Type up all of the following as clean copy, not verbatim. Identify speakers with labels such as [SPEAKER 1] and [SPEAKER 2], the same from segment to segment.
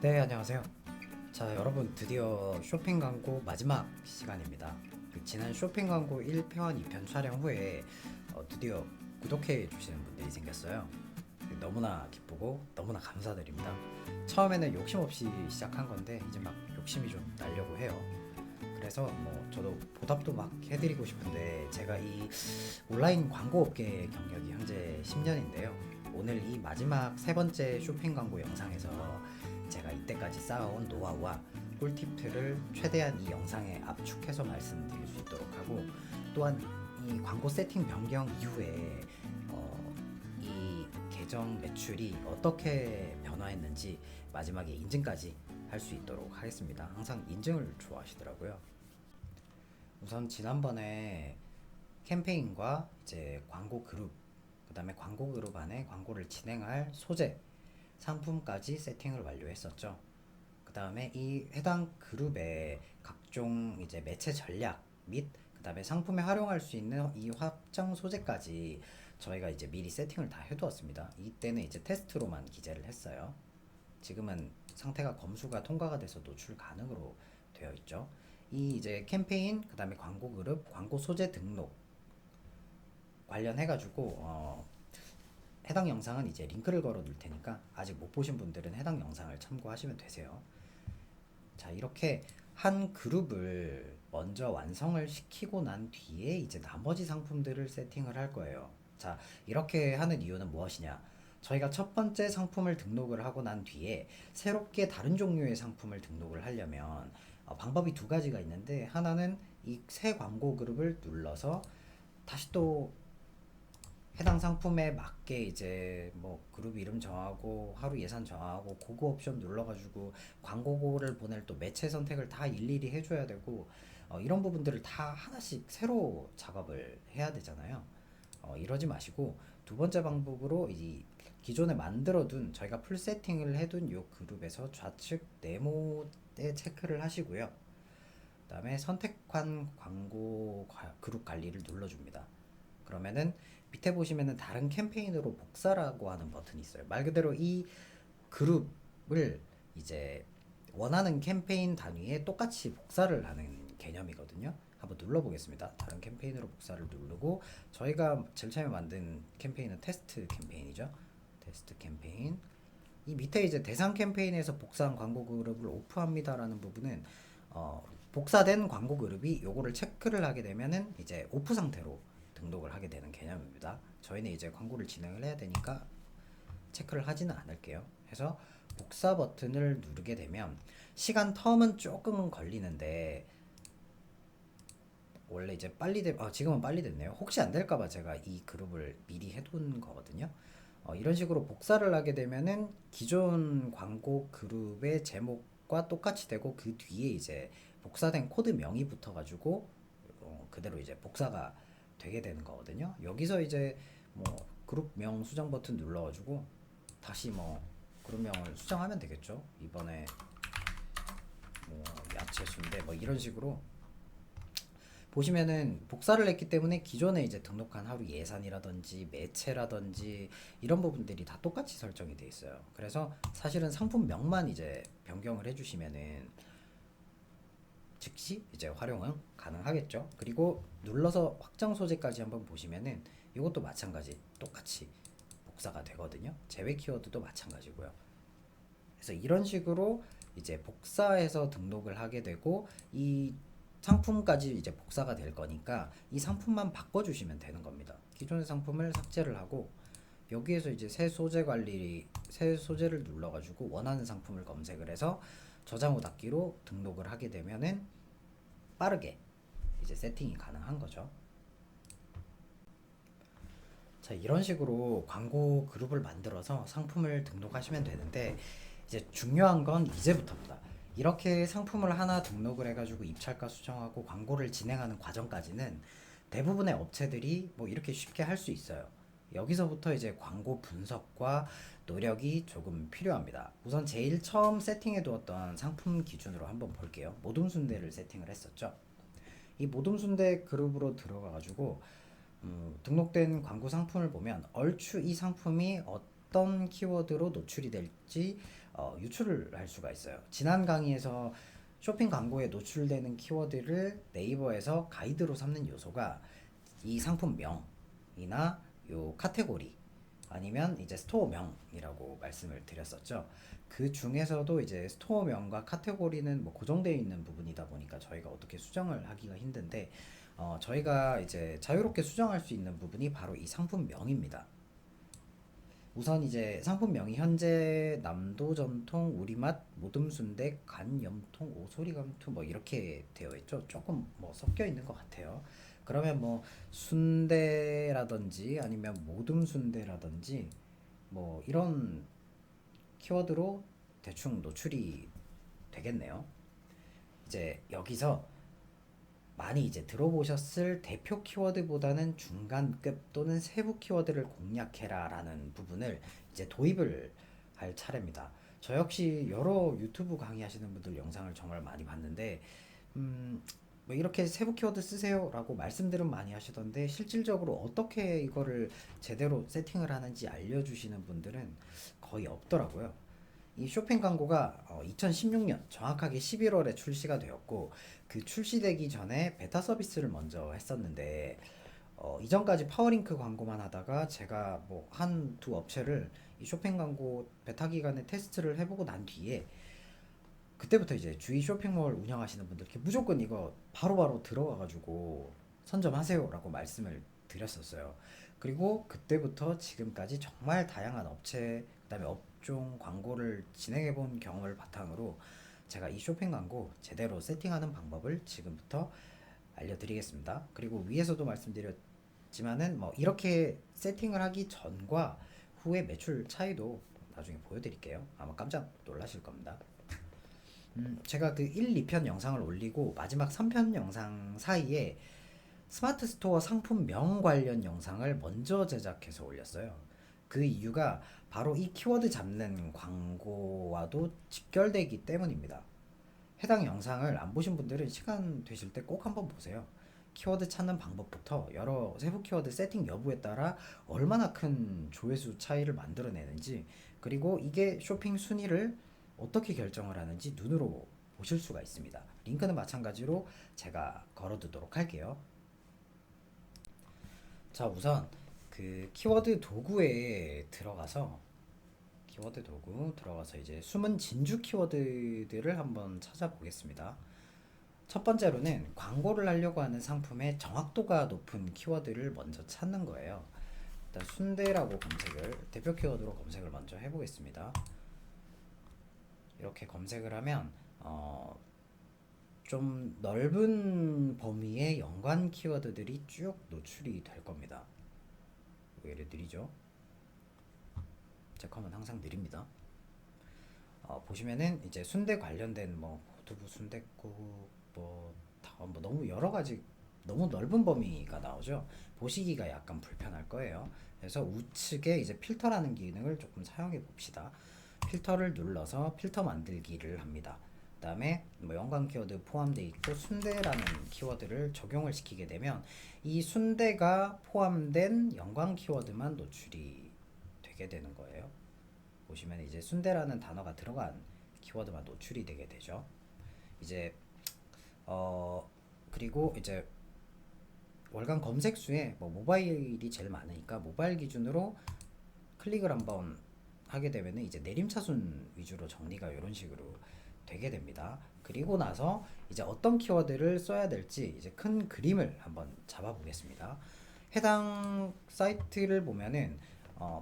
[SPEAKER 1] 네, 안녕하세요. 자, 여러분 드디어 쇼핑 광고 마지막 시간입니다. 지난 쇼핑 광고 1편, 2편 촬영 후에 드디어 구독해 주시는 분들이 생겼어요. 너무나 기쁘고 너무나 감사드립니다. 처음에는 욕심 없이 시작한 건데 이제 막 욕심이 좀 나려고 해요. 그래서 뭐 저도 보답도 막 해드리고 싶은데 제가 이 온라인 광고 업계 경력이 현재 10년인데요. 오늘 이 마지막 세 번째 쇼핑 광고 영상에서 제가 이때까지 쌓아온 노하우와 꿀팁들을 최대한 이 영상에 압축해서 말씀드릴 수 있도록 하고, 또한 이 광고 세팅 변경 이후에 이 계정 매출이 어떻게 변화했는지 마지막에 인증까지 할 수 있도록 하겠습니다. 항상 인증을 좋아하시더라고요. 우선 지난번에 캠페인과 이제 광고 그룹, 그다음에 광고 그룹 안에 광고를 진행할 소재, 상품까지 세팅을 완료했었죠. 그다음에 이 해당 그룹의 각종 이제 매체 전략 및 그다음에 상품에 활용할 수 있는 이 확정 소재까지 저희가 이제 미리 세팅을 다 해두었습니다. 이때는 이제 테스트로만 기재를 했어요. 지금은 상태가 검수가 통과가 돼서 노출 가능으로 되어 있죠. 이 이제 캠페인, 그다음에 광고 그룹, 광고 소재 등록 관련해가지고 해당 영상은 이제 링크를 걸어 둘 테니까 아직 못 보신 분들은 해당 영상을 참고하시면 되세요. 자, 이렇게 한 그룹을 먼저 완성을 시키고 난 뒤에 이제 나머지 상품들을 세팅을 할 거예요. 자, 이렇게 하는 이유는 무엇이냐? 저희가 첫 번째 상품을 등록을 하고 난 뒤에 새롭게 다른 종류의 상품을 등록을 하려면 방법이 두 가지가 있는데, 하나는 이 새 광고 그룹을 눌러서 다시 또 해당 상품에 맞게 이제 뭐 그룹 이름 정하고 하루 예산 정하고 고거 옵션 눌러가지고 광고를 보낼 또 매체 선택을 다 일일이 해줘야 되고, 이런 부분들을 다 하나씩 새로 작업을 해야 되잖아요. 이러지 마시고 두 번째 방법으로 이 기존에 만들어둔, 저희가 풀 세팅을 해둔 요 그룹에서 좌측 네모에 체크를 하시고요. 그다음에 선택한 광고 그룹 관리를 눌러줍니다. 그러면은 밑에 보시면은 다른 캠페인으로 복사라고 하는 버튼이 있어요. 말 그대로 이 그룹을 이제 원하는 캠페인 단위에 똑같이 복사를 하는 개념이거든요. 한번 눌러보겠습니다. 다른 캠페인으로 복사를 누르고, 저희가 제일 처음에 만든 캠페인은 테스트 캠페인이죠. 테스트 캠페인. 이 밑에 이제 대상 캠페인에서 복사한 광고 그룹을 오프합니다라는 부분은 복사된 광고 그룹이 요거를 체크를 하게 되면은 이제 오프 상태로 등록을 하게 되는 개념입니다. 저희는 이제 광고를 진행을 해야 되니까 체크를 하지는 않을게요. 해서 복사 버튼을 누르게 되면 시간 텀은 조금은 걸리는데, 원래 이제 지금은 빨리 됐네요. 혹시 안 될까봐 제가 이 그룹을 미리 해둔 거거든요. 이런 식으로 복사를 하게 되면은 기존 광고 그룹의 제목과 똑같이 되고, 그 뒤에 이제 복사된 코드명이 붙어가지고 그대로 이제 복사가 되게 되는 거거든요. 여기서 이제 뭐 그룹명 수정 버튼 눌러가지고 다시 뭐 그룹명을 수정하면 되겠죠. 이번에 뭐 야채 순대 뭐 이런 식으로 보시면은 복사를 했기 때문에 기존에 이제 등록한 하루 예산이라든지 매체라든지 이런 부분들이 다 똑같이 설정이 돼 있어요. 그래서 사실은 상품명만 이제 변경을 해주시면은 즉시 이제 활용은 가능하겠죠. 그리고 눌러서 확장 소재까지 한번 보시면은 이것도 마찬가지 똑같이 복사가 되거든요. 제외 키워드도 마찬가지고요. 그래서 이런 식으로 이제 복사해서 등록을 하게 되고, 이 상품까지 이제 복사가 될 거니까 이 상품만 바꿔주시면 되는 겁니다. 기존의 상품을 삭제를 하고 여기에서 이제 새 소재를 눌러가지고 원하는 상품을 검색을 해서 저장 후 닫기로 등록을 하게 되면은 빠르게 이제 세팅이 가능한 거죠. 자, 이런 식으로 광고 그룹을 만들어서 상품을 등록하시면 되는데, 이제 중요한 건 이제부터입니다. 이렇게 상품을 하나 등록을 해가지고 입찰가 수정하고 광고를 진행하는 과정까지는 대부분의 업체들이 뭐 이렇게 쉽게 할 수 있어요. 여기서부터 이제 광고 분석과 노력이 조금 필요합니다. 우선 제일 처음 세팅해 두었던 상품 기준으로 한번 볼게요. 모둠 순대를 세팅을 했었죠. 이 모둠 순대 그룹으로 들어가가지고 등록된 광고 상품을 보면 얼추 이 상품이 어떤 키워드로 노출이 될지 유출을 할 수가 있어요. 지난 강의에서 쇼핑 광고에 노출되는 키워드를 네이버에서 가이드로 삼는 요소가 이 상품명이나 요 카테고리 아니면 이제 스토어명이라고 말씀을 드렸었죠. 그 중에서도 이제 스토어명과 카테고리는 뭐 고정되어 있는 부분이다 보니까 저희가 어떻게 수정을 하기가 힘든데 저희가 이제 자유롭게 수정할 수 있는 부분이 바로 이 상품명입니다. 우선 이제 상품명이 현재 남도전통, 우리맛, 모듬순대, 간염통, 오소리감투 뭐 이렇게 되어 있죠. 조금 뭐 섞여 있는 것 같아요. 그러면 뭐 순대라든지 아니면 모듬순대라든지 뭐 이런 키워드로 대충 노출이 되겠네요. 이제 여기서 많이 이제 들어보셨을 대표 키워드보다는 중간급 또는 세부 키워드를 공략해라라는 부분을 이제 도입을 할 차례입니다. 저 역시 여러 유튜브 강의하시는 분들 영상을 정말 많이 봤는데 뭐 이렇게 세부 키워드 쓰세요라고 말씀들은 많이 하시던데 실질적으로 어떻게 이거를 제대로 세팅을 하는지 알려주시는 분들은 거의 없더라고요. 이 쇼핑 광고가 2016년 정확하게 11월에 출시가 되었고 그 출시되기 전에 베타 서비스를 먼저 했었는데 이전까지 파워링크 광고만 하다가 제가 뭐 한 두 업체를 이 쇼핑 광고 베타 기간에 테스트를 해보고 난 뒤에 그때부터 이제 주위 쇼핑몰 운영하시는 분들께 무조건 이거 바로바로 들어가가지고 선점하세요라고 말씀을 드렸었어요. 그리고 그때부터 지금까지 정말 다양한 업체, 그다음에 업종 광고를 진행해 본 경험을 바탕으로 제가 이 쇼핑 광고 제대로 세팅하는 방법을 지금부터 알려드리겠습니다. 그리고 위에서도 말씀드렸지만은 뭐 이렇게 세팅을 하기 전과 후의 매출 차이도 나중에 보여드릴게요. 아마 깜짝 놀라실 겁니다. 제가 그 1, 2편 영상을 올리고 마지막 3편 영상 사이에 스마트 스토어 상품명 관련 영상을 먼저 제작해서 올렸어요. 그 이유가 바로 이 키워드 잡는 광고와도 직결되기 때문입니다. 해당 영상을 안 보신 분들은 시간 되실 때 꼭 한번 보세요. 키워드 찾는 방법부터 여러 세부 키워드 세팅 여부에 따라 얼마나 큰 조회수 차이를 만들어내는지, 그리고 이게 쇼핑 순위를 어떻게 결정을 하는지 눈으로 보실 수가 있습니다. 링크는 마찬가지로 제가 걸어두도록 할게요. 자, 우선 그 키워드 도구에 들어가서 이제 숨은 진주 키워드들을 한번 찾아보겠습니다. 첫 번째로는 광고를 하려고 하는 상품의 정확도가 높은 키워드를 먼저 찾는 거예요. 일단 순대라고 대표 키워드로 검색을 먼저 해보겠습니다. 이렇게 검색을 하면 좀 넓은 범위의 연관 키워드들이 쭉 노출이 될 겁니다. 얘를 느리죠? 제 컴은 항상 느립니다. 보시면은 이제 순대 관련된 뭐 두부 순댓국 뭐 너무 여러 가지 너무 넓은 범위가 나오죠. 보시기가 약간 불편할 거예요. 그래서 우측에 이제 필터라는 기능을 조금 사용해 봅시다. 필터를 눌러서 필터 만들기를 합니다. 그 다음에 뭐 연관 키워드 포함되어 있고 순대라는 키워드를 적용을 시키게 되면 이 순대가 포함된 연관 키워드만 노출이 되게 되는 거예요. 보시면 이제 순대라는 단어가 들어간 키워드만 노출이 되게 되죠. 이제 그리고 이제 월간 검색 수에 뭐 모바일이 제일 많으니까 모바일 기준으로 클릭을 한번 하게 되면은 이제 내림차순 위주로 정리가 이런 식으로 되게 됩니다. 그리고 나서 이제 어떤 키워드를 써야 될지 이제 큰 그림을 한번 잡아 보겠습니다. 해당 사이트를 보면은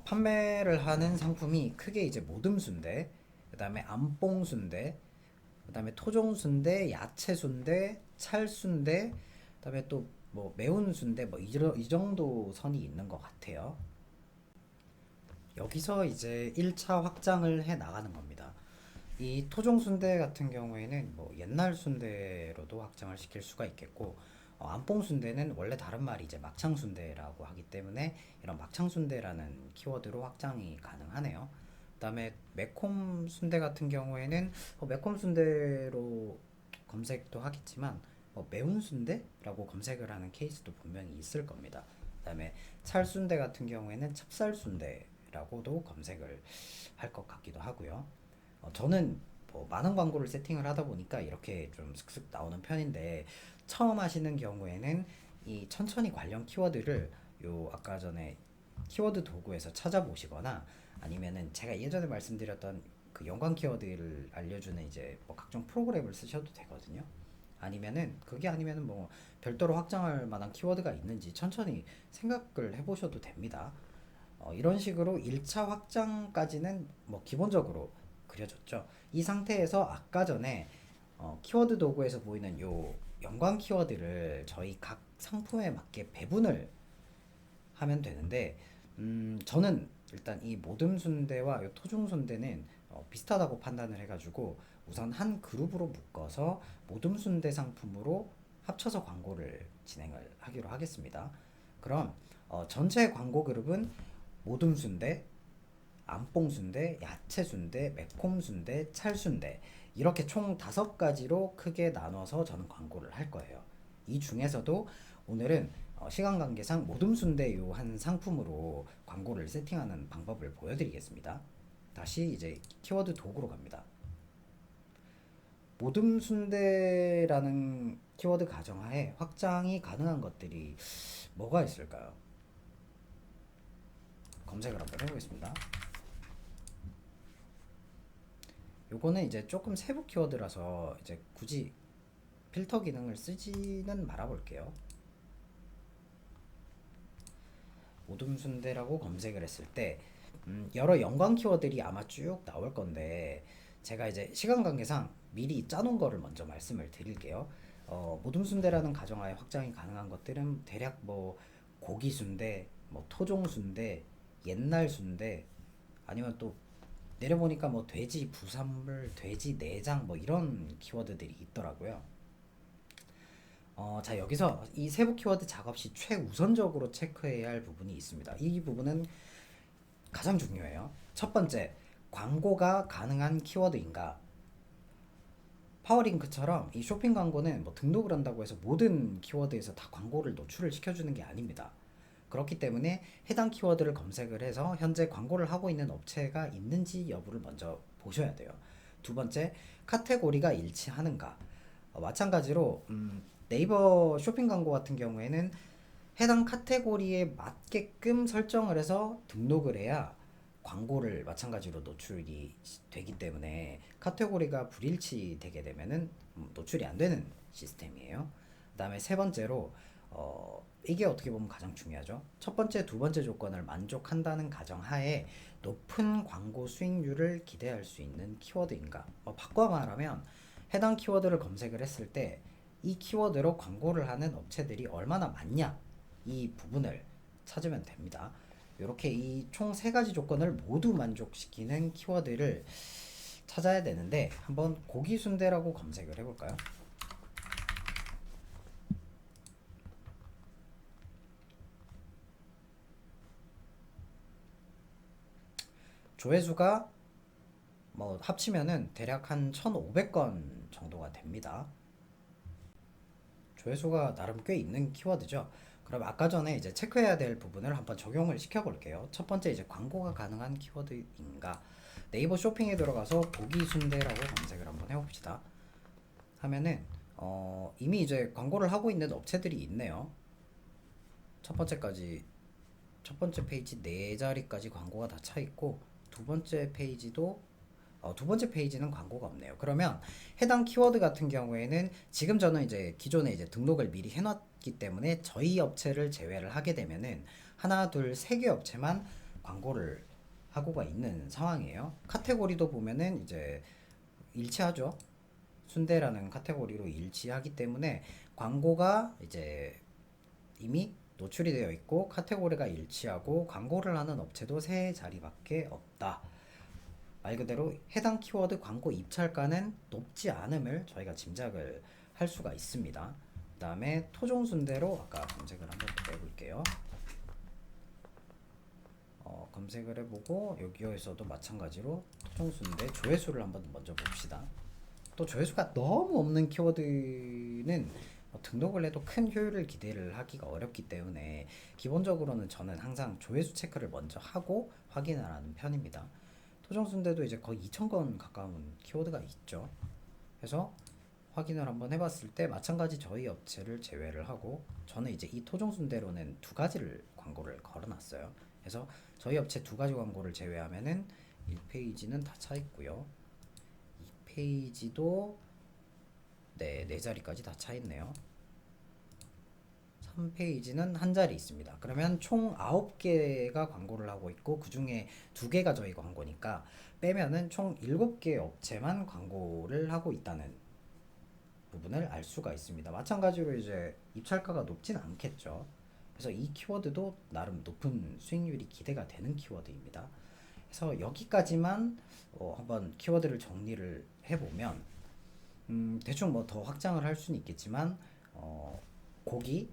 [SPEAKER 1] 판매를 하는 상품이 크게 이제 모듬순대, 그 다음에 암뽕순대, 그 다음에 토종순대, 야채순대, 찰순대, 그 다음에 또 뭐 매운 순대 뭐 이 정도 선이 있는 것 같아요. 여기서 이제 1차 확장을 해 나가는 겁니다. 이 토종 순대 같은 경우에는 뭐 옛날 순대로도 확장을 시킬 수가 있겠고, 안뽕 순대는 원래 다른 말이 이제 막창 순대라고 하기 때문에 이런 막창 순대라는 키워드로 확장이 가능하네요. 그다음에 매콤 순대 같은 경우에는 매콤 순대로 검색도 하겠지만 매운 순대라고 검색을 하는 케이스도 분명히 있을 겁니다. 그다음에 찰순대 같은 경우에는 찹쌀 순대라고도 검색을 할 것 같기도 하고요. 저는 뭐 많은 광고를 세팅을 하다 보니까 이렇게 좀 슥슥 나오는 편인데, 처음 하시는 경우에는 이 천천히 관련 키워드를 요 아까 전에 키워드 도구에서 찾아보시거나, 아니면은 제가 예전에 말씀드렸던 그 연관 키워드를 알려주는 이제 뭐 각종 프로그램을 쓰셔도 되거든요. 아니면은 그게 아니면은 뭐 별도로 확장할 만한 키워드가 있는지 천천히 생각을 해보셔도 됩니다. 이런 식으로 1차 확장까지는 뭐 기본적으로 그려졌죠. 이 상태에서 아까 전에 키워드 도구에서 보이는 요 연관 키워드를 저희 각 상품에 맞게 배분을 하면 되는데, 저는 일단 이 모듬 순대와 요 토종 순대는 비슷하다고 판단을 해가지고 우선 한 그룹으로 묶어서 모듬 순대 상품으로 합쳐서 광고를 진행을 하기로 하겠습니다. 그럼 전체 광고 그룹은 모듬 순대, 안뽕 순대, 야채 순대, 매콤 순대, 찰 순대, 이렇게 총 5가지로 크게 나눠서 저는 광고를 할 거예요. 이 중에서도 오늘은 시간 관계상 모듬 순대 요 한 상품으로 광고를 세팅하는 방법을 보여드리겠습니다. 다시 이제 키워드 도구로 갑니다. 모듬 순대라는 키워드 가정하에 확장이 가능한 것들이 뭐가 있을까요? 검색을 한번 해보겠습니다. 요거는 이제 조금 세부 키워드라서 이제 굳이 필터 기능을 쓰지는 말아 볼게요. 모둠 순대라고 검색을 했을 때 여러 연관 키워드들이 아마 쭉 나올 건데, 제가 이제 시간 관계상 미리 짜놓은 거를 먼저 말씀을 드릴게요. 모둠 순대라는 가정하에 확장이 가능한 것들은 대략 뭐 고기 순대, 뭐 토종 순대, 옛날 순대, 아니면 또 내려보니까 뭐 돼지 부산물, 돼지 내장 뭐 이런 키워드들이 있더라고요. 자, 여기서 이 세부 키워드 작업 시 최우선적으로 체크해야 할 부분이 있습니다. 이 부분은 가장 중요해요. 첫 번째, 광고가 가능한 키워드인가? 파워링크처럼 이 쇼핑 광고는 뭐 등록을 한다고 해서 모든 키워드에서 다 광고를 노출을 시켜주는 게 아닙니다. 그렇기 때문에 해당 키워드를 검색을 해서 현재 광고를 하고 있는 업체가 있는지 여부를 먼저 보셔야 돼요. 두 번째, 카테고리가 일치하는가? 마찬가지로 네이버 쇼핑 광고 같은 경우에는 해당 카테고리에 맞게끔 설정을 해서 등록을 해야 광고를 마찬가지로 노출이 되기 때문에, 카테고리가 불일치되게 되면은 노출이 안 되는 시스템이에요. 그다음에 세 번째로 이게 어떻게 보면 가장 중요하죠. 첫 번째, 두 번째 조건을 만족한다는 가정하에 높은 광고 수익률을 기대할 수 있는 키워드인가? 바꿔 말하면 해당 키워드를 검색을 했을 때 이 키워드로 광고를 하는 업체들이 얼마나 많냐, 이 부분을 찾으면 됩니다. 이렇게 이 총 3가지 조건을 모두 만족시키는 키워드를 찾아야 되는데, 한번 고기 순대라고 검색을 해볼까요? 조회수가 뭐 합치면은 대략 한 1,500건 정도가 됩니다. 조회수가 나름 꽤 있는 키워드죠. 그럼 아까 전에 이제 체크해야 될 부분을 한번 적용을 시켜 볼게요. 첫 번째, 이제 광고가 가능한 키워드인가? 네이버 쇼핑에 들어가서 고기 순대라고 검색을 한번 해봅시다. 하면은 이미 이제 광고를 하고 있는 업체들이 있네요. 첫 번째 페이지 4자리까지 광고가 다 차 있고, 두 번째 페이지도 두 번째 페이지는 광고가 없네요. 그러면 해당 키워드 같은 경우에는 지금 저는 이제 기존에 이제 등록을 미리 해놨기 때문에 저희 업체를 제외를 하게 되면은 하나, 둘, 3개 업체만 광고를 하고가 있는 상황이에요. 카테고리도 보면은 이제 일치하죠. 순대라는 카테고리로 일치하기 때문에 광고가 이제 이미 노출이 되어 있고 카테고리가 일치하고 광고를 하는 업체도 3자리밖에 없다. 말 그대로 해당 키워드 광고 입찰가는 높지 않음을 저희가 짐작을 할 수가 있습니다. 그 다음에 토종 순대로 아까 검색을 한번 더 해볼게요. 검색을 해보고 여기에서도 마찬가지로 토종 순대 조회수를 한번 먼저 봅시다. 또 조회수가 너무 없는 키워드는 등록을 해도 큰 효율을 기대를 하기가 어렵기 때문에 기본적으로는 저는 항상 조회수 체크를 먼저 하고 확인을 하는 편입니다. 토종순대도 이제 거의 2,000건 가까운 키워드가 있죠. 그래서 확인을 한번 해봤을 때 마찬가지 저희 업체를 제외를 하고 저는 이제 이 토종순대로는 두 가지를 광고를 걸어놨어요. 그래서 저희 업체 두 가지 광고를 제외하면은 1페이지는 다 차 있고요. 2페이지도 네, 네 자리까지 다 차 있네요. 3페이지는 한 자리 있습니다. 그러면 총 9개가 광고를 하고 있고 그 중에 2개가 저희 광고니까 빼면은 총 7개 업체만 광고를 하고 있다는 부분을 알 수가 있습니다. 마찬가지로 이제 입찰가가 높진 않겠죠. 그래서 이 키워드도 나름 높은 수익률이 기대가 되는 키워드입니다. 그래서 여기까지만 한번 키워드를 정리를 해보면 대충 뭐 더 확장을 할 수는 있겠지만 고기,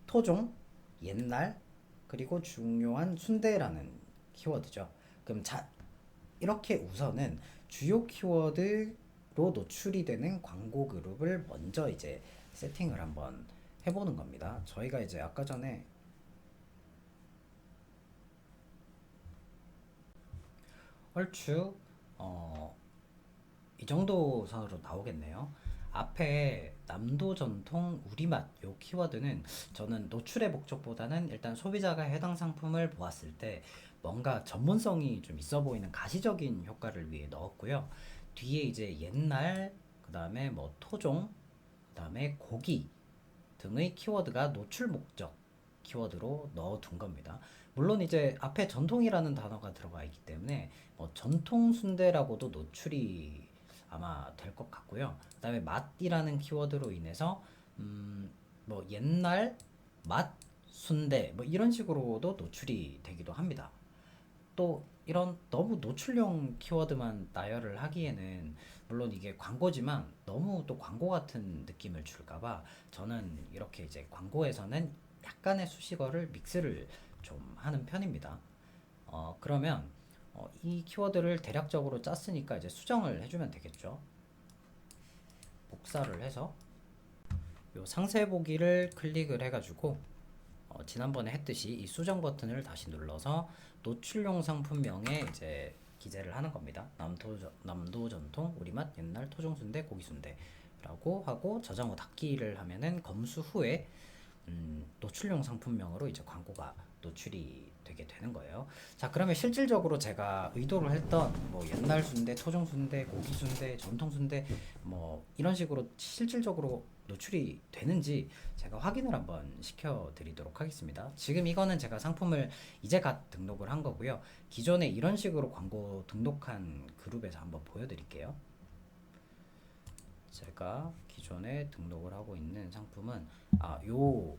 [SPEAKER 1] 토종, 옛날, 그리고 중요한 순대라는 키워드죠. 그럼 이렇게 우선은 주요 키워드로 노출이 되는 광고 그룹을 먼저 이제 세팅을 한번 해보는 겁니다. 저희가 이제 아까 전에 얼추 이 정도 선으로 나오겠네요. 앞에 남도 전통 우리맛 요 키워드는 저는 노출의 목적보다는 일단 소비자가 해당 상품을 보았을 때 뭔가 전문성이 좀 있어 보이는 가시적인 효과를 위해 넣었고요. 뒤에 이제 옛날, 그 다음에 뭐 토종, 그 다음에 고기 등의 키워드가 노출 목적 키워드로 넣어둔 겁니다. 물론 이제 앞에 전통이라는 단어가 들어가 있기 때문에 뭐 전통 순대라고도 노출이 아마 될 것 같고요. 그다음에 맛이라는 키워드로 인해서 뭐 옛날 맛 순대 뭐 이런 식으로도 노출이 되기도 합니다. 또 이런 너무 노출용 키워드만 나열을 하기에는 물론 이게 광고지만 너무 또 광고 같은 느낌을 줄까봐 저는 이렇게 이제 광고에서는 약간의 수식어를 믹스를 좀 하는 편입니다. 그러면 이 키워드를 대략적으로 짰으니까 이제 수정을 해주면 되겠죠. 복사를 해서 요 상세 보기를 클릭을 해가지고 지난번에 했듯이 이 수정 버튼을 다시 눌러서 노출용 상품명에 이제 기재를 하는 겁니다. 남도 전통 우리맛 옛날 토종순대 고기순대라고 하고 저장 후 닫기를 하면은 검수 후에 노출용 상품명으로 이제 광고가 노출이 되게 되는 거예요. 자, 그러면 실질적으로 제가 의도를 했던 뭐 옛날 순대, 토종 순대, 고기 순대, 전통 순대 뭐 이런 식으로 실질적으로 노출이 되는지 제가 확인을 한번 시켜 드리도록 하겠습니다. 지금 이거는 제가 상품을 이제 갓 등록을 한 거고요. 기존에 이런 식으로 광고 등록한 그룹에서 한번 보여 드릴게요. 제가 기존에 등록을 하고 있는 상품은 요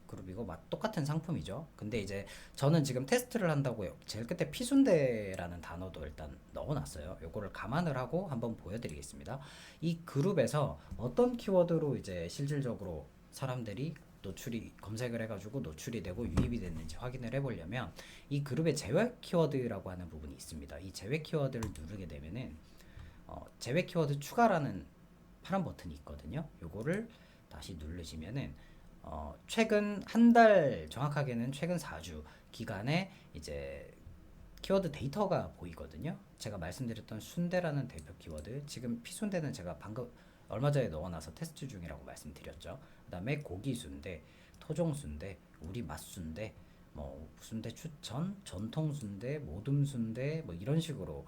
[SPEAKER 1] 그룹이고 똑같은 상품이죠. 근데 이제 저는 지금 테스트를 한다고요. 제일 끝에 피순대라는 단어도 일단 넣어놨어요. 요거를 감안을 하고 한번 보여드리겠습니다. 이 그룹에서 어떤 키워드로 이제 실질적으로 사람들이 노출이 검색을 해가지고 노출이 되고 유입이 됐는지 확인을 해보려면 이 그룹의 제외 키워드라고 하는 부분이 있습니다. 이 제외 키워드를 누르게 되면은 제외 키워드 추가라는 파란 버튼이 있거든요. 요거를 다시 누르시면은 최근 한 달, 정확하게는 최근 4주 기간에 이제 키워드 데이터가 보이거든요. 제가 말씀드렸던 순대라는 대표 키워드, 지금 피순대는 제가 방금 얼마 전에 넣어놔서 테스트 중이라고 말씀드렸죠. 그 다음에 고기 순대, 토종 순대, 우리 맛 순대, 뭐 순대 추천, 전통 순대, 모듬 순대, 뭐 이런 식으로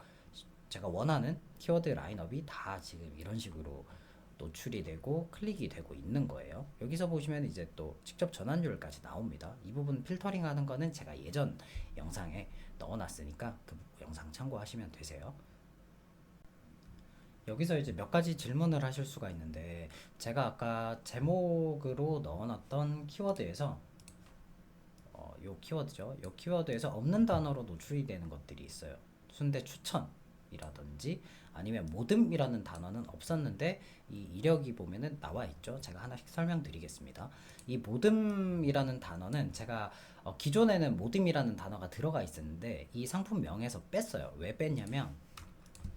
[SPEAKER 1] 제가 원하는 키워드 라인업이 다 지금 이런 식으로 노출이 되고 클릭이 되고 있는 거예요. 여기서 보시면 이제 또 직접 전환율까지 나옵니다. 이 부분 필터링 하는 거는 제가 예전 영상에 넣어놨으니까 그 영상 참고하시면 되세요. 여기서 이제 몇 가지 질문을 하실 수가 있는데 제가 아까 제목으로 넣어놨던 키워드에서 요 키워드죠. 요 키워드에서 없는 단어로 노출이 되는 것들이 있어요. 순대 추천이라든지 아니면 모듬이라는 단어는 없었는데 이 이력이 보면은 나와 있죠. 제가 하나씩 설명드리겠습니다. 이 모듬이라는 단어는 제가 기존에는 모듬이라는 단어가 들어가 있었는데 이 상품명에서 뺐어요. 왜 뺐냐면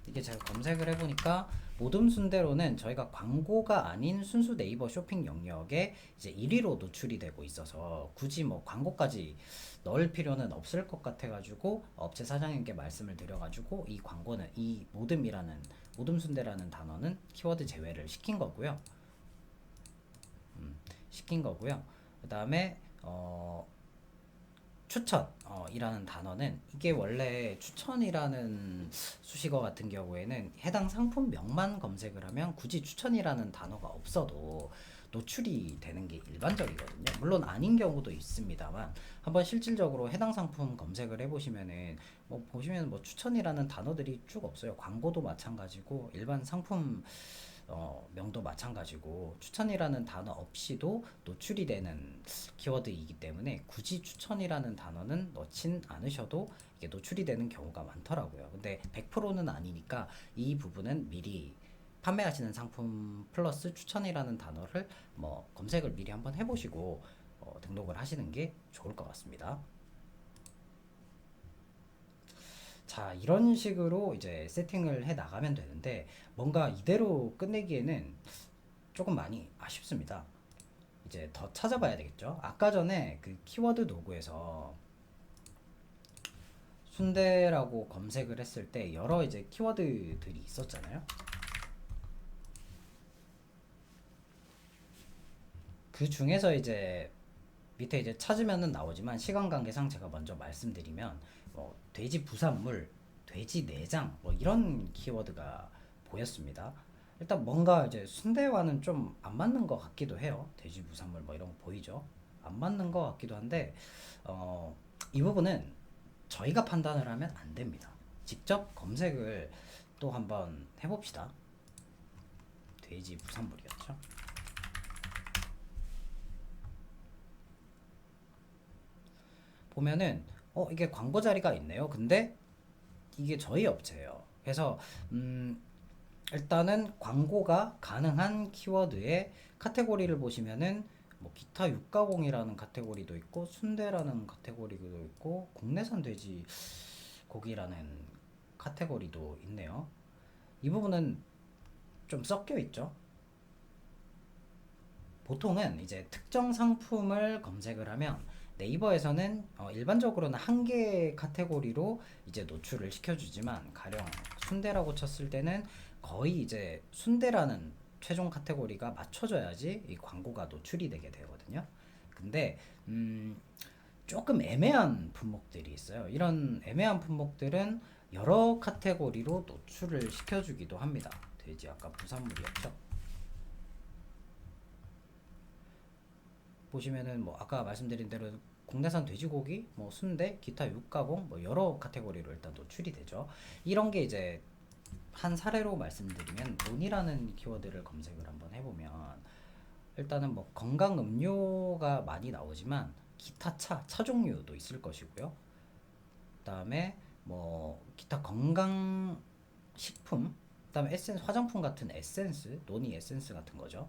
[SPEAKER 1] 이게 제가 검색을 해보니까 모듬 순대로는 저희가 광고가 아닌 순수 네이버 쇼핑 영역에 이제 1위로 노출이 되고 있어서 굳이 뭐 광고까지 넣을 필요는 없을 것 같아가지고 업체 사장님께 말씀을 드려가지고 이 광고는 이 모듬 순대라는 단어는 키워드 제외를 시킨 거고요. 그 다음에 추천이라는 단어는 이게 원래 추천이라는 수식어 같은 경우에는 해당 상품명만 검색을 하면 굳이 추천이라는 단어가 없어도 노출이 되는 게 일반적이거든요. 물론 아닌 경우도 있습니다만 한번 실질적으로 해당 상품 검색을 해보시면은 뭐 보시면 뭐 추천이라는 단어들이 쭉 없어요. 광고도 마찬가지고 일반 상품 명도 마찬가지고 추천이라는 단어 없이도 노출이 되는 키워드이기 때문에 굳이 추천이라는 단어는 넣진 않으셔도 이게 노출이 되는 경우가 많더라고요. 근데 100%는 아니니까 이 부분은 미리 판매하시는 상품 플러스 추천이라는 단어를 뭐 검색을 미리 한번 해보시고 등록을 하시는 게 좋을 것 같습니다. 자, 이런 식으로 이제 세팅을 해 나가면 되는데 뭔가 이대로 끝내기에는 조금 많이 아쉽습니다. 이제 더 찾아봐야 되겠죠. 아까 전에 그 키워드 로그에서 순대라고 검색을 했을 때 여러 이제 키워드들이 있었잖아요. 그 중에서 이제 밑에 이제 찾으면은 나오지만 시간 관계상 제가 먼저 말씀드리면 돼지 부산물, 돼지 내장 뭐 이런 키워드가 보였습니다. 일단 뭔가 이제 순대와는 좀 안 맞는 것 같기도 해요. 돼지 부산물 뭐 이런 거 보이죠? 안 맞는 것 같기도 한데 이 부분은 저희가 판단을 하면 안 됩니다. 직접 검색을 또 한번 해봅시다. 돼지 부산물이었죠? 보면은 이게 광고 자리가 있네요. 근데 이게 저희 업체예요. 그래서 일단은 광고가 가능한 키워드의 카테고리를 보시면은 뭐 기타 육가공이라는 카테고리도 있고 순대라는 카테고리도 있고 국내산 돼지 고기라는 카테고리도 있네요. 이 부분은 좀 섞여 있죠. 보통은 이제 특정 상품을 검색을 하면 네이버에서는 일반적으로는 한 개의 카테고리로 이제 노출을 시켜주지만 가령 순대라고 쳤을 때는 거의 이제 순대라는 최종 카테고리가 맞춰져야지 이 광고가 노출이 되게 되거든요. 근데 조금 애매한 품목들이 있어요. 이런 애매한 품목들은 여러 카테고리로 노출을 시켜주기도 합니다. 돼지 아까 부산물이었죠. 보시면은 뭐 아까 말씀드린 대로 국내산 돼지고기, 뭐 순대, 기타 육가공 뭐 여러 카테고리로 일단 노출이 되죠. 이런 게 이제 한 사례로 말씀드리면 논이라는 키워드를 검색을 한번 해보면 일단은 뭐 건강 음료가 많이 나오지만 기타 차 종류도 있을 것이고요. 그다음에 뭐 기타 건강 식품, 그다음에 에센스 화장품 같은 에센스, 논이 에센스 같은 거죠.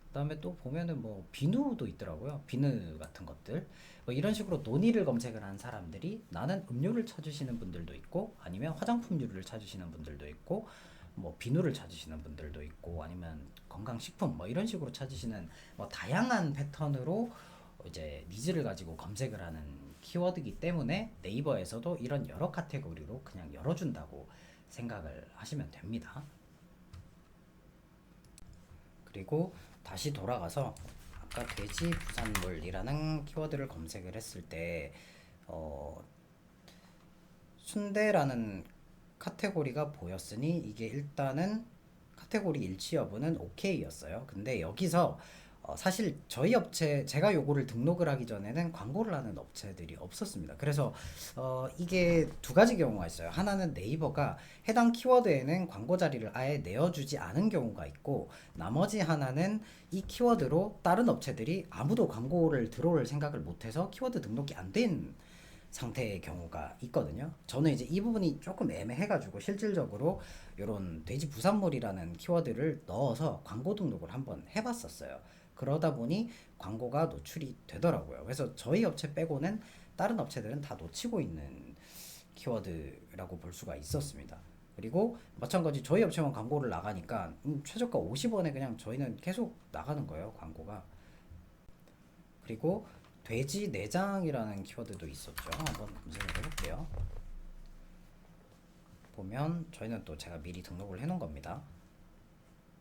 [SPEAKER 1] 그다음에 또 보면은 뭐 비누도 있더라고요. 비누 같은 것들. 뭐 이런 식으로 논의를 검색을 한 사람들이 나는 음료를 찾으시는 분들도 있고 아니면 화장품류를 찾으시는 분들도 있고 뭐 비누를 찾으시는 분들도 있고 아니면 건강식품 뭐 이런 식으로 찾으시는 뭐 다양한 패턴으로 이제 니즈를 가지고 검색을 하는 키워드이기 때문에 네이버에서도 이런 여러 카테고리로 그냥 열어준다고 생각을 하시면 됩니다. 그리고 다시 돌아가서 아까 돼지 부산물이라는 키워드를 검색을 했을 때 순대라는 카테고리가 보였으니 이게 일단은 카테고리 일치 여부는 오케이였어요. 근데 여기서 사실 저희 업체 제가 요거를 등록을 하기 전에는 광고를 하는 업체들이 없었습니다. 그래서 이게 두 가지 경우가 있어요. 하나는 네이버가 해당 키워드에는 광고 자리를 아예 내어주지 않은 경우가 있고 나머지 하나는 이 키워드로 다른 업체들이 아무도 광고를 들어올 생각을 못해서 키워드 등록이 안 된 상태의 경우가 있거든요. 저는 이제 이 부분이 조금 애매해가지고 실질적으로 이런 돼지 부산물이라는 키워드를 넣어서 광고 등록을 한번 해봤었어요. 그러다 보니 광고가 노출이 되더라고요. 그래서 저희 업체 빼고는 다른 업체들은 다 놓치고 있는 키워드라고 볼 수가 있었습니다. 그리고 마찬가지 저희 업체만 광고를 나가니까 최저가 50원에 그냥 저희는 계속 나가는 거예요, 광고가. 그리고 돼지 내장이라는 키워드도 있었죠. 한번 검색을 해볼게요. 보면 저희는 또 제가 미리 등록을 해놓은 겁니다.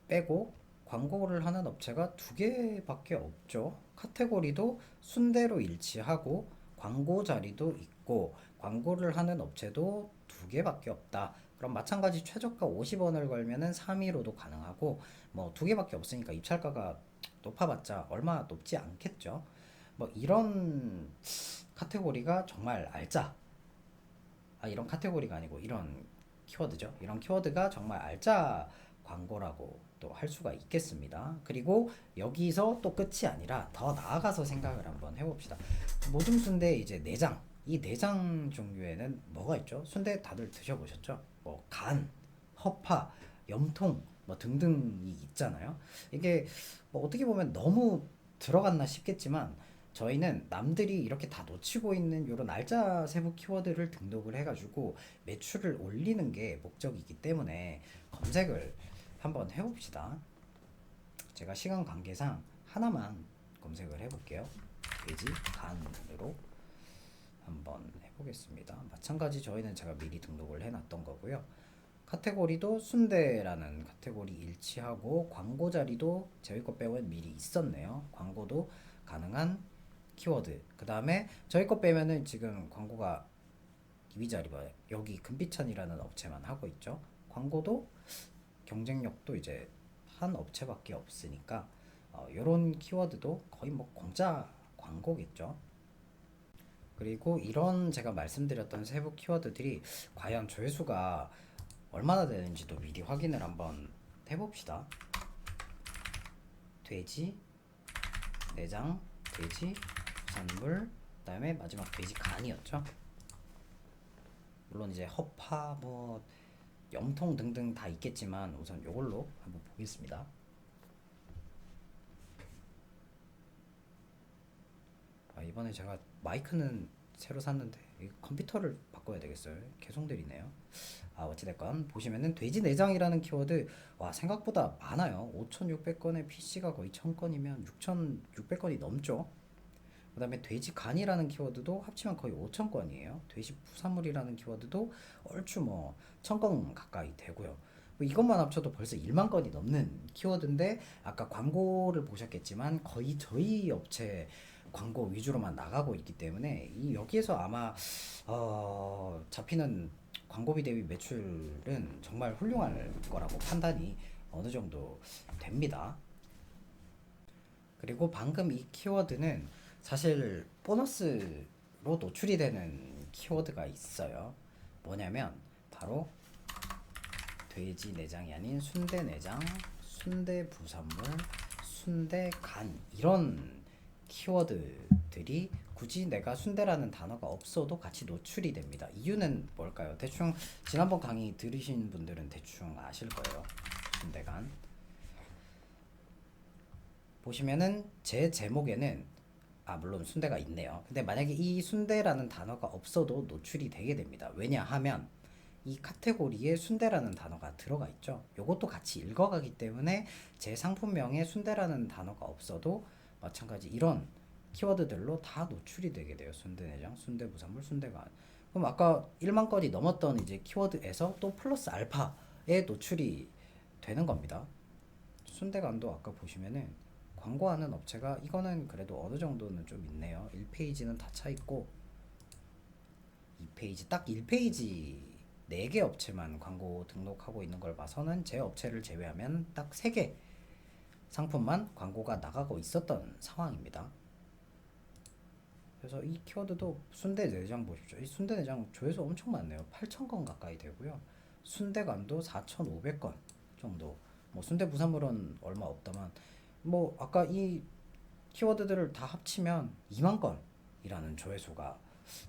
[SPEAKER 1] 빼고 광고를 하는 업체가 두 개밖에 없죠. 카테고리도 순대로 일치하고 광고 자리도 있고 광고를 하는 업체도 두 개밖에 없다. 그럼 마찬가지 최저가 50원을 걸면은 3위로도 가능하고 뭐 두 개밖에 없으니까 입찰가가 높아봤자 얼마 높지 않겠죠. 뭐 이런 카테고리가 정말 알짜. 이런 카테고리가 아니고 이런 키워드죠. 이런 키워드가 정말 알짜 광고라고 또 할 수가 있겠습니다. 그리고 여기서 또 끝이 아니라 더 나아가서 생각을 한번 해봅시다. 모듬 순대 이제 내장, 이 내장 종류에는 뭐가 있죠? 순대 다들 드셔보셨죠? 뭐 간, 허파, 염통 뭐 등등이 있잖아요. 이게 뭐 어떻게 보면 너무 들어갔나 싶겠지만 저희는 남들이 이렇게 다 놓치고 있는 이런 알짜 세부 키워드를 등록을 해가지고 매출을 올리는 게 목적이기 때문에 검색을 한번 해봅시다. 제가 시간 관계상 하나만 검색을 해볼게요. 돼지 간으로 한번 해보겠습니다. 마찬가지 저희는 제가 미리 등록을 해놨던 거고요. 카테고리도 순대라는 카테고리 일치하고 광고 자리도 저희 거 빼면 미리 있었네요. 광고도 가능한 키워드. 그 다음에 저희 거 빼면은 지금 광고가 2위 자리 봐요. 여기 금비찬이라는 업체만 하고 있죠. 광고도 경쟁력도 이제 한 업체밖에 없으니까 이런 키워드도 거의 뭐 공짜 광고겠죠. 그리고 이런 제가 말씀드렸던 세부 키워드들이 과연 조회수가 얼마나 되는지도 미리 확인을 한번 해봅시다. 돼지, 내장, 돼지, 부산물, 그 다음에 마지막 돼지 간이었죠. 물론 이제 허파, 뭐 염통 등등 다 있겠지만 우선 이걸로 한번 보겠습니다. 이번에 제가 마이크는 새로 샀는데 컴퓨터를 바꿔야 되겠어요. 계속 느리네요. 어찌됐건 보시면은 돼지 내장이라는 키워드 생각보다 많아요. 5,600건에 PC가 거의 1,000건이면 6,600건이 넘죠. 그 다음에 돼지 간이라는 키워드도 합치면 거의 5,000건이에요. 돼지 부산물이라는 키워드도 얼추 뭐 1,000건 가까이 되고요. 뭐 이것만 합쳐도 벌써 1만 건이 넘는 키워드인데 아까 광고를 보셨겠지만 거의 저희 업체 광고 위주로만 나가고 있기 때문에 여기에서 아마 잡히는 광고비 대비 매출은 정말 훌륭할 거라고 판단이 어느 정도 됩니다. 그리고 방금 이 키워드는 사실 보너스로 노출이 되는 키워드가 있어요. 뭐냐면 바로 돼지 내장이 아닌 순대 내장, 순대 부산물, 순대 간 이런 키워드들이 굳이 내가 순대라는 단어가 없어도 같이 노출이 됩니다. 이유는 뭘까요? 대충 지난번 강의 들으신 분들은 대충 아실 거예요. 순대간 보시면은 제 제목에는 물론 순대가 있네요. 근데 만약에 이 순대라는 단어가 없어도 노출이 되게 됩니다. 왜냐하면 이 카테고리에 순대라는 단어가 들어가 있죠. 요것도 같이 읽어가기 때문에 제 상품명에 순대라는 단어가 없어도 마찬가지 이런 키워드들로 다 노출이 되게 돼요. 순대내장, 순대부산물, 순대간. 그럼 아까 1만 건이 넘었던 이제 키워드에서 또 플러스 알파에 노출이 되는 겁니다. 순대간도 아까 보시면은 광고하는 업체가 이거는 그래도 어느 정도는 좀 있네요. 1페이지는 다 차 있고 2페이지 딱 1페이지 4개 업체만 광고 등록하고 있는 걸 봐서는 제 업체를 제외하면 딱 3개 상품만 광고가 나가고 있었던 상황입니다. 그래서 이 키워드도 순대 내장 보십시오. 이 순대 내장 조회수 엄청 많네요. 8,000건 가까이 되고요. 순대간도 4,500건 정도. 뭐 순대 부산물은 얼마 없다만 뭐 아까 이 키워드들을 다 합치면 2만 건이라는 조회수가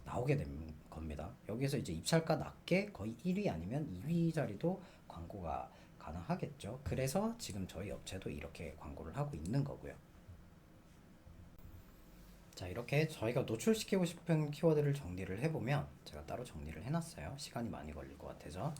[SPEAKER 1] 나오게 된 겁니다. 여기서 이제 입찰가 낮게 거의 1위 아니면 2위 자리도 광고가 가능하겠죠. 그래서 지금 저희 업체도 이렇게 광고를 하고 있는 거고요. 자, 이렇게 저희가 노출시키고 싶은 키워드를 정리를 해보면 제가 따로 정리를 해놨어요. 시간이 많이 걸릴 것 같아서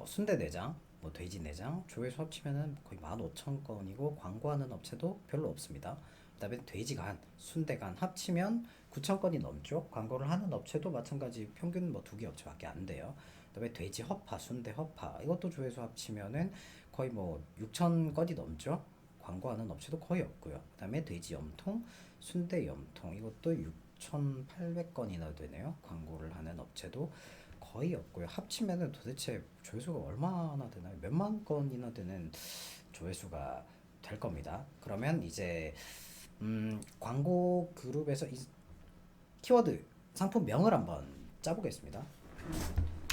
[SPEAKER 1] 순대 내장, 뭐 돼지 내장, 조회수 합치면은 거의 15,000건이고 광고하는 업체도 별로 없습니다. 그다음에 돼지 간, 순대 간 합치면 9,000건이 넘죠. 광고를 하는 업체도 마찬가지 평균 뭐 두 개 업체밖에 안 돼요. 그다음에 돼지 허파, 순대 허파 이것도 조회수 합치면은 거의 뭐 6,000건이 넘죠. 광고하는 업체도 거의 없고요. 그다음에 돼지 염통, 순대 염통 이것도 6,800건이나 되네요. 광고를 하는 업체도 거의 없고요. 합치면은 도대체 조회수가 얼마나 되나요? 몇만 건이나 되는 조회수가 될 겁니다. 그러면 이제 광고 그룹에서 이 키워드 상품명을 한번 짜보겠습니다.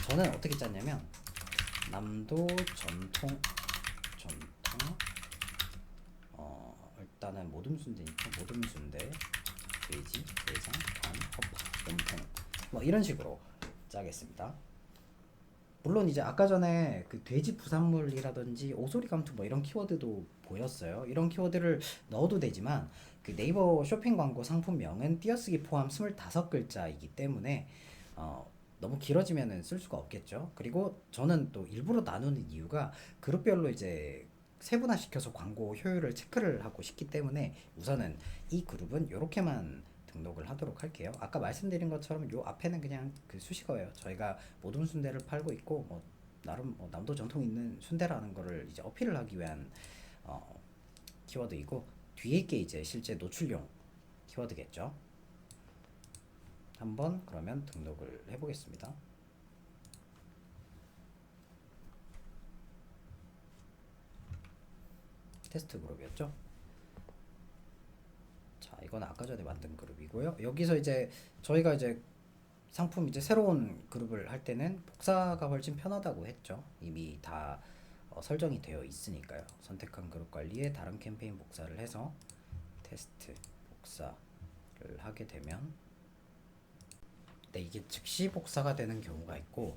[SPEAKER 1] 저는 어떻게 짰냐면 남도 전통 일단은 모듬순대니까 모듬순대 돼지 내장 간 허파 염통 뭐 이런 식으로 짜겠습니다. 물론 이제 아까 전에 그 돼지 부산물이라든지 오소리 감투 뭐 이런 키워드도 보였어요. 이런 키워드를 넣어도 되지만 그 네이버 쇼핑 광고 상품명은 띄어쓰기 포함 25글자이기 때문에 너무 길어지면은 쓸 수가 없겠죠. 그리고 저는 또 일부러 나누는 이유가 그룹별로 이제 세분화시켜서 광고 효율을 체크를 하고 싶기 때문에 우선은 이 그룹은 이렇게만 등록을 하도록 할게요. 아까 말씀드린 것처럼 요 앞에는 그냥 그 수식어예요. 저희가 모든 순대를 팔고 있고 뭐 나름 뭐 남도 전통 있는 순대라는 거를 이제 어필을 하기 위한 어, 키워드이고 뒤에 게 이제 실제 노출용 키워드겠죠. 한번 그러면 등록을 해보겠습니다. 테스트 그룹이었죠. 자, 이건 아까 전에 만든 그룹이고요. 여기서 이제 저희가 이제 상품 이제 새로운 그룹을 할 때는 복사가 훨씬 편하다고 했죠. 이미 다 설정이 되어 있으니까요. 선택한 그룹 관리에 다른 캠페인 복사를 해서 테스트 복사를 하게 되면 네, 이게 즉시 복사가 되는 경우가 있고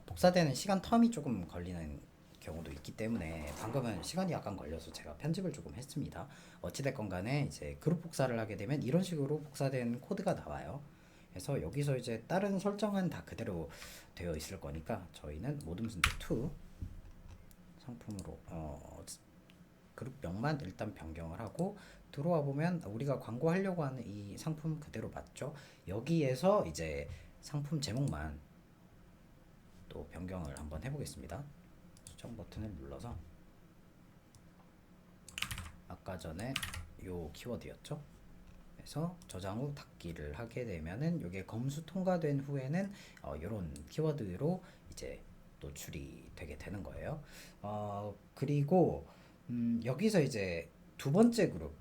[SPEAKER 1] 복사되는 시간 텀이 조금 걸리는 경우도 있기 때문에 방금은 시간이 약간 걸려서 제가 편집을 조금 했습니다. 어찌됐건 간에 이제 그룹 복사를 하게 되면 이런 식으로 복사된 코드가 나와요. 그래서 여기서 이제 다른 설정은 다 그대로 되어 있을 거니까 저희는 모듬순대 2 상품으로 그룹명만 일단 변경을 하고 들어와 보면 우리가 광고하려고 하는 이 상품 그대로 맞죠? 여기에서 이제 상품 제목만 또 변경을 한번 해보겠습니다. 수정 버튼을 눌러서 아까 전에 요 키워드였죠? 그래서 저장 후 닫기를 하게 되면은 이게 검수 통과된 후에는 이런 키워드로 이제 노출이 되게 되는 거예요. 그리고 여기서 이제 두 번째 그룹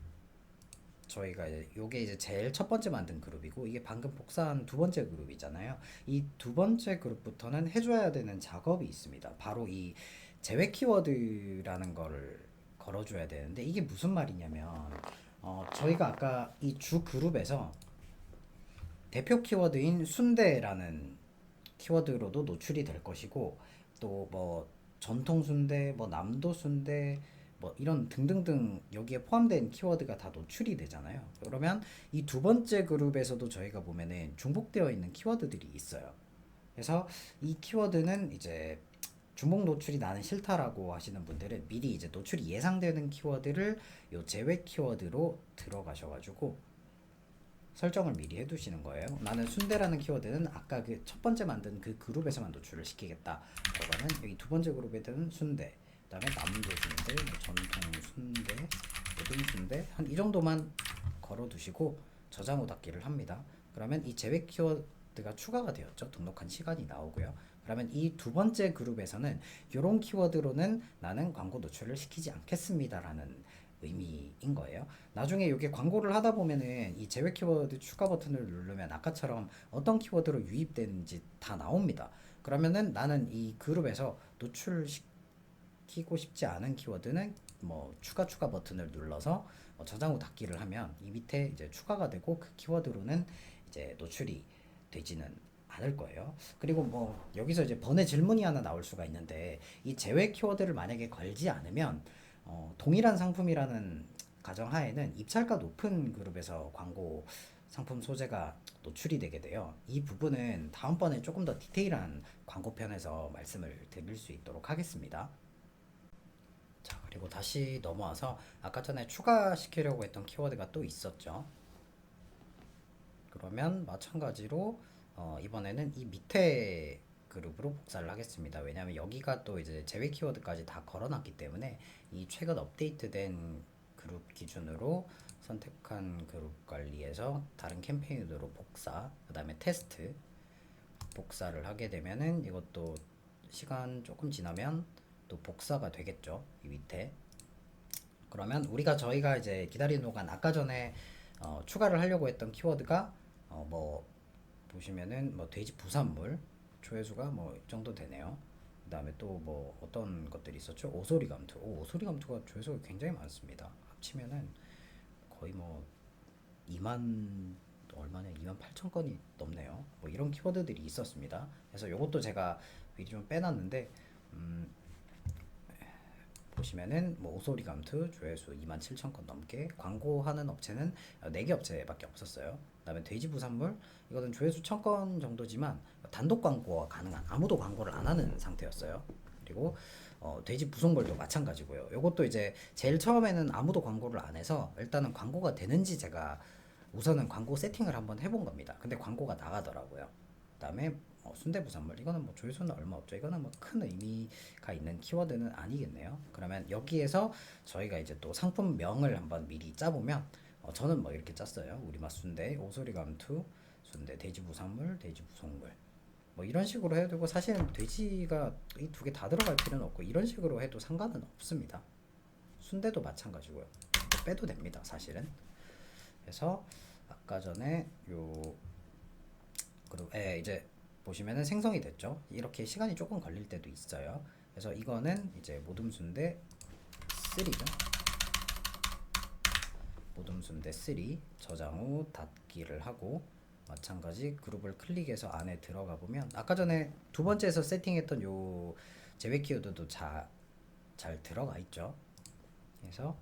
[SPEAKER 1] 저희가 이제 요게 이제 제일 첫 번째 만든 그룹이고 이게 방금 복사한 두 번째 그룹이잖아요. 이 두 번째 그룹부터는 해줘야 되는 작업이 있습니다. 바로 이 제외 키워드라는 거를 걸어줘야 되는데 이게 무슨 말이냐면 저희가 아까 이 주 그룹에서 대표 키워드인 순대라는 키워드로도 노출이 될 것이고 또 뭐 전통 순대, 뭐 남도 순대, 뭐 이런 등등등 여기에 포함된 키워드가 다 노출이 되잖아요. 그러면 이 두 번째 그룹에서도 저희가 보면은 중복되어 있는 키워드들이 있어요. 그래서 이 키워드는 이제 중복 노출이 나는 싫다라고 하시는 분들은 미리 이제 노출이 예상되는 키워드를 요 제외 키워드로 들어가셔가지고 설정을 미리 해두시는 거예요. 나는 순대라는 키워드는 아까 그 첫 번째 만든 그 그룹에서만 노출을 시키겠다. 그러면 여기 두 번째 그룹에는 순대, 그다음에 남도 순대, 뭐 전통 순대, 모든 순대 한 이 정도만 걸어두시고 저장 후 닫기를 합니다. 그러면 이 제외 키워드가 추가가 되었죠. 등록한 시간이 나오고요. 그러면 이 두 번째 그룹에서는 이런 키워드로는 나는 광고 노출을 시키지 않겠습니다라는 의미인 거예요. 나중에 이게 광고를 하다 보면은 이 제외 키워드 추가 버튼을 누르면 아까처럼 어떤 키워드로 유입되는지 다 나옵니다. 그러면은 나는 이 그룹에서 노출시키고 싶지 않은 키워드는 뭐 추가 버튼을 눌러서 저장 후 닫기를 하면 이 밑에 이제 추가가 되고 그 키워드로는 이제 노출이 되지는 않을 거예요. 그리고 뭐 여기서 이제 번외 질문이 하나 나올 수가 있는데 이 제외 키워드를 만약에 걸지 않으면 동일한 상품이라는 가정하에는 입찰가 높은 그룹에서 광고 상품 소재가 노출이 되게 돼요. 이 부분은 다음번에 조금 더 디테일한 광고편에서 말씀을 드릴 수 있도록 하겠습니다. 자, 그리고 다시 넘어와서 아까 전에 추가시키려고 했던 키워드가 또 있었죠. 그러면 마찬가지로 이번에는 이 밑에 그룹으로 복사를 하겠습니다. 왜냐하면 여기가 또 이제 제외 키워드까지 다 걸어놨기 때문에 이 최근 업데이트된 그룹 기준으로 선택한 그룹 관리에서 다른 캠페인으로 복사, 그 다음에 테스트 복사를 하게 되면은 이것도 시간 조금 지나면 또 복사가 되겠죠. 이 밑에. 그러면 저희가 이제 기다리는 동안 아까 전에 추가를 하려고 했던 키워드가 뭐 보시면은 뭐 돼지 부산물 조회수가 뭐 이 정도 되네요. 그다음에 또 뭐 어떤 것들이 있었죠? 오소리 감투. 오소리 감투가 조회수가 굉장히 많습니다. 합치면은 거의 뭐 2만 얼마냐 2만 8천 건이 넘네요. 뭐 이런 키워드들이 있었습니다. 그래서 이것도 제가 미리 좀 빼놨는데 보시면은 뭐 오소리 감투 조회수 27,000건 넘게 광고하는 업체는 4개 업체밖에 없었어요. 그다음에 돼지 부산물 이거는 조회수 1,000건 정도지만 단독 광고가 가능한 아무도 광고를 안 하는 상태였어요. 그리고 돼지 부속물도 마찬가지고요. 이것도 이제 제일 처음에는 아무도 광고를 안 해서 일단은 광고가 되는지 제가 우선은 광고 세팅을 한번 해본 겁니다. 근데 광고가 나가더라고요. 그다음에 순대부산물 이거는 뭐 조회수는 얼마 없죠. 이거는 뭐 큰 의미가 있는 키워드는 아니겠네요. 그러면 여기에서 저희가 이제 또 상품명을 한번 미리 짜보면 저는 뭐 이렇게 짰어요. 우리맛 순대, 오소리 감투, 순대, 돼지 부산물, 돼지 부속물 뭐 이런 식으로 해도 되고 사실은 돼지가 이 두 개 다 들어갈 필요는 없고 이런 식으로 해도 상관은 없습니다. 순대도 마찬가지고요. 빼도 됩니다. 사실은. 그래서 아까 전에 요 그리고 이제 보시면은 생성이 됐죠. 이렇게 시간이 조금 걸릴 때도 있어요. 그래서 이거는 이제 모둠순대 3죠. 모둠순대 3 저장 후 닫기를 하고 마찬가지 그룹을 클릭해서 안에 들어가 보면 아까 전에 두 번째에서 세팅했던 요 제외 키워드도 잘 들어가 있죠. 그래서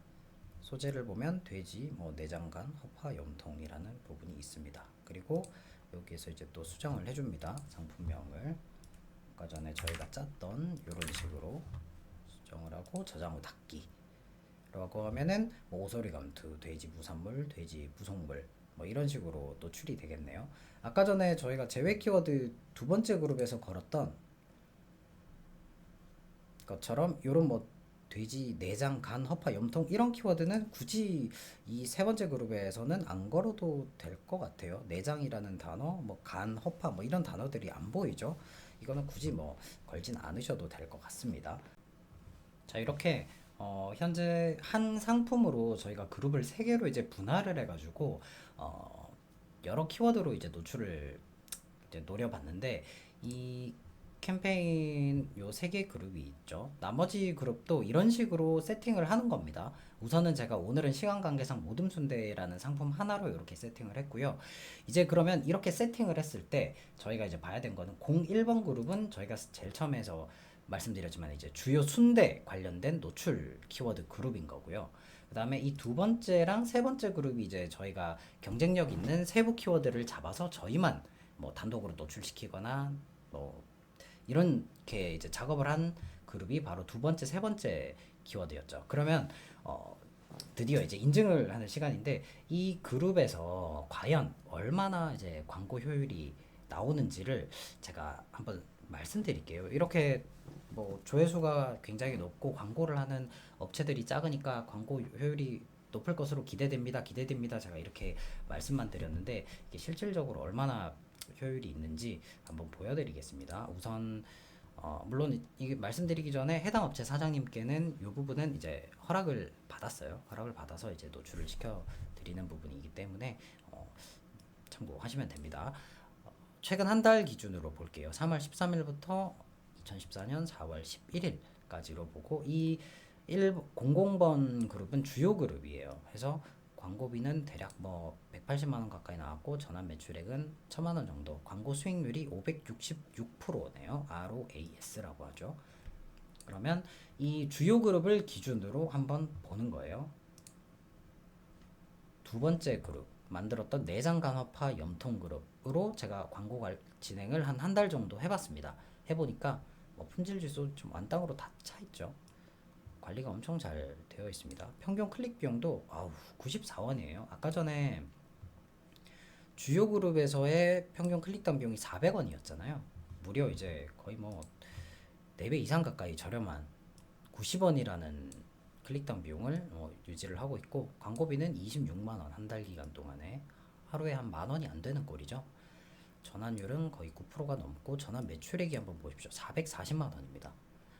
[SPEAKER 1] 소재를 보면 돼지, 뭐 내장간, 허파, 염통이라는 부분이 있습니다. 그리고 여기에서 이제 또 수정을 해줍니다. 상품명을 아까 전에 저희가 짰던 이런 식으로 수정을 하고 저장 후 닫기 라고 하면은 뭐 오소리 감투, 돼지 부산물, 돼지 부속물 뭐 이런 식으로 또 출이 되겠네요. 아까 전에 저희가 제외 키워드 두 번째 그룹에서 걸었던 것처럼 이런 뭐 돼지, 내장, 간, 허파, 염통 이런 키워드는 굳이 이 세 번째 그룹에서는 안 걸어도 될 것 같아요. 내장이라는 단어, 뭐 간, 허파 뭐 이런 단어들이 안 보이죠. 이거는 굳이 뭐 걸진 않으셔도 될 것 같습니다. 자, 이렇게 현재 한 상품으로 저희가 그룹을 3개로 이제 분할을 해가지고 여러 키워드로 이제 노출을 이제 노려봤는데 이 캠페인 요 3개 그룹이 있죠. 나머지 그룹도 이런 식으로 세팅을 하는 겁니다. 우선은 제가 오늘은 시간 관계상 모둠순대라는 상품 하나로 이렇게 세팅을 했고요. 이제 그러면 이렇게 세팅을 했을 때 저희가 이제 봐야 된 거는 01번 그룹은 저희가 제일 처음에서 말씀드렸지만 이제 주요 순대 관련된 노출 키워드 그룹인 거고요. 그 다음에 이 두 번째랑 세 번째 그룹이 이제 저희가 경쟁력 있는 세부 키워드를 잡아서 저희만 뭐 단독으로 노출시키거나 뭐 이렇게 이제 작업을 한 그룹이 바로 두 번째, 세 번째 키워드였죠. 그러면 드디어 이제 인증을 하는 시간인데 이 그룹에서 과연 얼마나 이제 광고 효율이 나오는지를 제가 한번 말씀드릴게요. 이렇게 뭐 조회수가 굉장히 높고 광고를 하는 업체들이 작으니까 광고 효율이 높을 것으로 기대됩니다. 제가 이렇게 말씀만 드렸는데 이게 실질적으로 얼마나 효율이 있는지 한번 보여드리겠습니다. 우선 물론 이게 말씀드리기 전에 해당 업체 사장님께는 이 부분은 이제 허락을 받았어요. 허락을 받아서 이제 노출을 시켜 드리는 부분이기 때문에 참고하시면 됩니다. 최근 한 달 기준으로 볼게요. 3월 13일부터 2014년 4월 11일까지로 보고 이 00번 그룹은 주요 그룹이에요. 그래서 광고비는 대략 뭐 180만 원 가까이 나왔고 전환 매출액은 1,000만 원 정도. 광고 수익률이 566%네요. ROAS라고 하죠. 그러면 이 주요 그룹을 기준으로 한번 보는 거예요. 두 번째 그룹 만들었던 내장 간호파 염통 그룹으로 제가 진행을 한 달 정도 해봤습니다. 해보니까 뭐 품질 지수 좀 완땅으로 다 차 있죠. 관리가 엄청 잘 되어 있습니다. 평균 클릭 비용도 94원이에요. 아까 전에 주요 그룹에서의 평균 클릭당 비용이 400원이었잖아요. 무려 이제 거의 뭐 4배 이상 가까이 저렴한 90원이라는 클릭당 비용을 유지를 하고 있고, 광고비는 26만 원, 한 달 기간 동안에 하루에 한 만 원이 안 되는 꼴이죠. 전환율은 거의 9%가 넘고, 전환 매출액이 한번 보십시오. 440만 원입니다.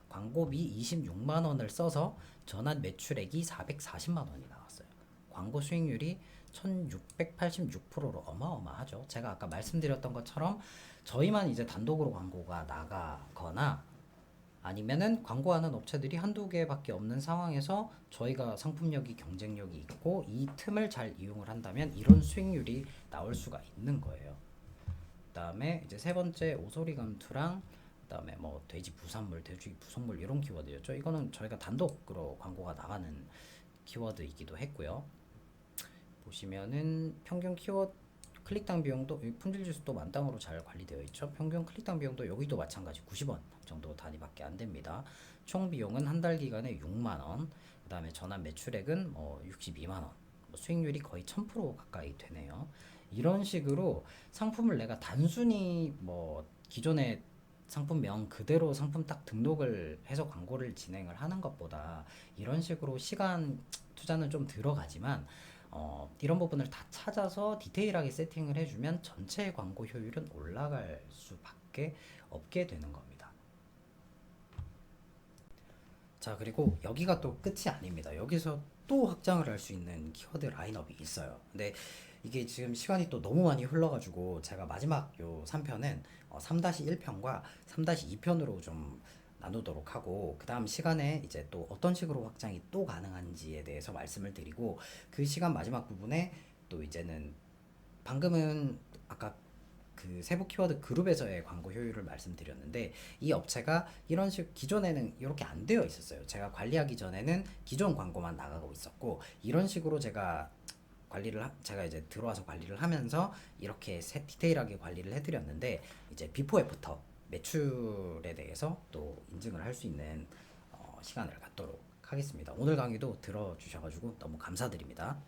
[SPEAKER 1] 광고비 26만 원을 써서 전환 매출액이 440만 원이 나왔어요. 광고 수익률이 1686%로 어마어마하죠. 제가 아까 말씀드렸던 것처럼 저희만 이제 단독으로 광고가 나가거나 아니면은 광고하는 업체들이 한두 개밖에 없는 상황에서 저희가 상품력이 경쟁력이 있고 이 틈을 잘 이용을 한다면 이런 수익률이 나올 수가 있는 거예요. 그다음에 이제 세 번째 오소리 감투랑 그다음에 뭐 돼지 부산물, 돼지 부속물 이런 키워드였죠. 이거는 저희가 단독으로 광고가 나가는 키워드이기도 했고요. 보시면은 평균 키워드 클릭당 비용도 품질 지수도 만땅으로 잘 관리되어 있죠. 평균 클릭당 비용도 여기도 마찬가지 90원 정도 단위밖에 안 됩니다. 총 비용은 한 달 기간에 6만 원. 그다음에 전환 매출액은 62만 원. 수익률이 거의 1000% 가까이 되네요. 이런 식으로 상품을 내가 단순히 뭐 기존의 상품명 그대로 상품 딱 등록을 해서 광고를 진행을 하는 것보다 이런 식으로 시간 투자는 좀 들어가지만 이런 부분을 다 찾아서 디테일하게 세팅을 해주면 전체 광고 효율은 올라갈 수밖에 없게 되는 겁니다. 자, 그리고 여기가 또 끝이 아닙니다. 여기서 또 확장을 할 수 있는 키워드 라인업이 있어요. 근데 이게 지금 시간이 또 너무 많이 흘러가지고 제가 마지막 요 3편은 3-1편과 3-2편으로 좀 나누도록 하고, 그 다음 시간에 이제 또 어떤 식으로 확장이 또 가능한지에 대해서 말씀을 드리고, 그 시간 마지막 부분에 또 이제는 방금은 아까 그 세부 키워드 그룹에서의 광고 효율을 말씀드렸는데, 이 업체가 이런 식 기존에는 이렇게 안 되어 있었어요. 제가 관리하기 전에는 기존 광고만 나가고 있었고, 이런 식으로 제가 이제 들어와서 관리를 하면서 이렇게 디테일하게 관리를 해드렸는데, 이제 비포 애프터 매출에 대해서 또 인증을 할 수 있는 시간을 갖도록 하겠습니다. 오늘 강의도 들어주셔가지고 너무 감사드립니다.